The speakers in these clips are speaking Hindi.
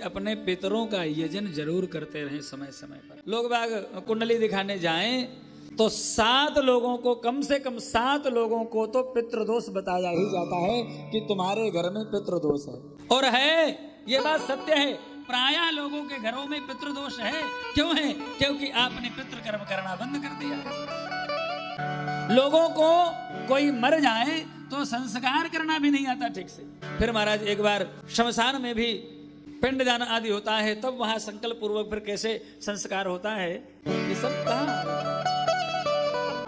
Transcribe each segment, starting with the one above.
अपने पितरों का यजन जरूर करते रहें समय समय पर। लोग बाग कुंडली दिखाने जाएं तो 7 लोगों को, कम से कम 7 लोगों को तो पितृदोष बताया ही जाता है कि तुम्हारे घर में पितृदोष है। और है, ये बात सत्य है, प्रायः लोगों के घरों में पितृदोष है। क्यों है? क्योंकि आपने पितृकर्म करना बंद कर दिया है। लोगों को कोई मर जाए तो संस्कार करना भी नहीं आता ठीक से। फिर महाराज एक बार शमशान में भी पिंडदान आदि होता है, तब वहां संकल्प पूर्वक फिर कैसे संस्कार होता है ये सब कहा।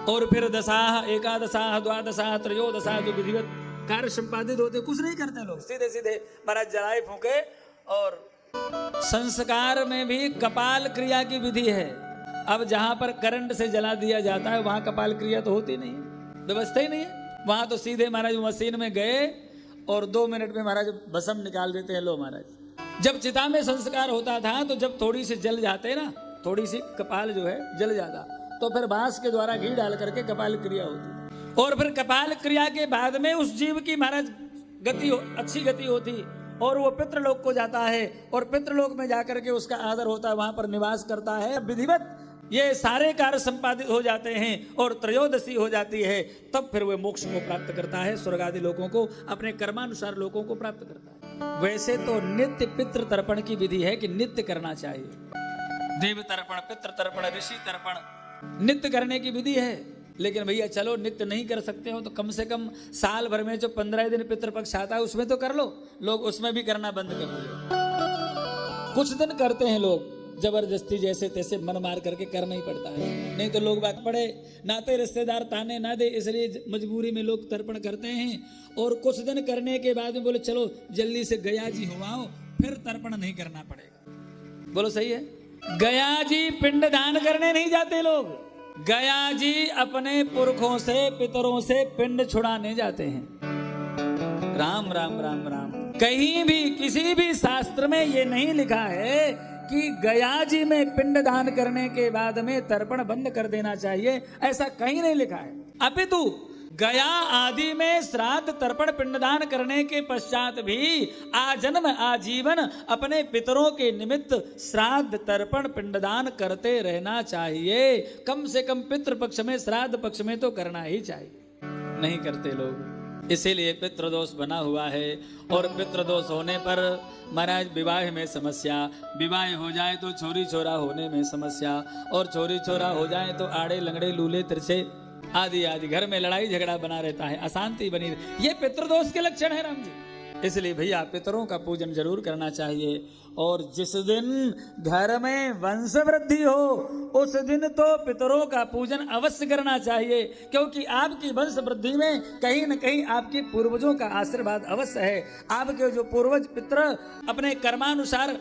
और फिर दशाह, एकादशाह, द्वादशाह, त्रयोदशाह जो विधिवत कार्य संपादित होते, कुछ नहीं करते लोग, सीधे सीधे महाराज जलाए फूके। और संस्कार में भी कपाल क्रिया की विधि है। अब जहां पर करंट से जला दिया जाता है वहां कपाल क्रिया तो होती नहीं है, व्यवस्था ही नहीं है। वहां तो सीधे महाराज मशीन में गए और 2 मिनट में महाराज भस्म निकाल देते हैं। लो महाराज, जब चिता में संस्कार होता था तो जब थोड़ी सी जल जाते ना, थोड़ी सी कपाल जो है जल जाता, तो फिर बांस के द्वारा घी डाल करके कपाल क्रिया होती। और फिर कपाल क्रिया के बाद में उस जीव की महाराज अच्छी गति होती और वो पितृलोक को जाता है। और पितृलोक में जाकर के उसका आदर होता है, वहां पर निवास करता है। विधिवत ये सारे कार्य संपादित हो जाते हैं और त्रयोदशी हो जाती है, तब फिर वह मोक्ष को प्राप्त करता है, स्वर्ग आदि लोकों को, अपने कर्मानुसार लोकों को प्राप्त करता है। वैसे तो नित्य पितृ तर्पण की विधि है कि नित्य करना चाहिए। देव तर्पण, पितृ तर्पण, ऋषि तर्पण नित्य करने की विधि है। लेकिन भैया चलो नित्य नहीं कर सकते हो तो कम से कम साल भर में जो 15 दिन पितृपक्ष आता है उसमें तो कर लो। लोग उसमें भी करना बंद कर दिए। कुछ दिन करते हैं लोग जबरदस्ती, जैसे तैसे मन मार करके करना ही पड़ता है, नहीं तो लोग बात पड़े नाते रिश्तेदार ताने ना दे, इसलिए मजबूरी में लोग तर्पण करते हैं। और कुछ दिन करने के बाद में बोले चलो जल्दी से गया जी हुआओ, फिर तर्पण नहीं करना पड़ेगा। बोलो सही है? गया जी पिंड दान करने नहीं जाते लोग, गया जी अपने पुरखों से, पितरों से पिंड छुड़ाने जाते हैं। राम राम राम राम। कहीं भी किसी भी शास्त्र में ये नहीं लिखा है कि गया जी में पिंड दान करने के बाद में तर्पण बंद कर देना चाहिए, ऐसा कहीं नहीं लिखा है। अपितु गया आदि में श्राद्ध तर्पण पिंडदान करने के पश्चात भी आजन्म आजीवन अपने पितरों के निमित्त श्राद्ध तर्पण पिंडदान करते रहना चाहिए। कम से कम पितृपक्ष में, श्राद्ध पक्ष में तो करना ही चाहिए। नहीं करते लोग, इसीलिए पितृदोष बना हुआ है। और पितृदोष होने पर महाराज विवाह में समस्या, विवाह हो जाए तो छोरी छोरा होने में समस्या, और छोरी छोरा हो जाए तो आड़े लंगड़े लूले तिरछे आदि आदि, घर में लड़ाई झगड़ा बना रहता है, अशांति बनी। ये पितृदोष के लक्षण है राम जी। इसलिए भैया पितरों का पूजन जरूर करना चाहिए। और जिस दिन घर में वंश वृद्धि हो उस दिन तो पितरों का पूजन अवश्य करना चाहिए, क्योंकि आपकी वंश वृद्धि में कहीं न कहीं आपके पूर्वजों का आशीर्वाद अवश्य है। आपके जो पूर्वज पितर अपने कर्मानुसार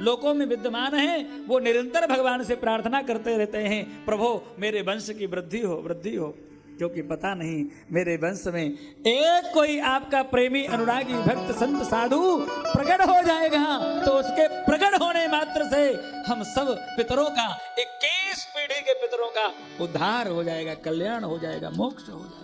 लोकों में विद्यमान हैं, वो निरंतर भगवान से प्रार्थना करते रहते हैं, प्रभु मेरे वंश की वृद्धि हो, वृद्धि हो। क्योंकि पता नहीं मेरे वंश में एक कोई आपका प्रेमी अनुरागी भक्त संत साधु प्रकट हो जाएगा तो उसके प्रकट होने मात्र से हम सब पितरों का, 21 पीढ़ी के पितरों का उद्धार हो जाएगा, कल्याण हो जाएगा, मोक्ष हो जाएगा।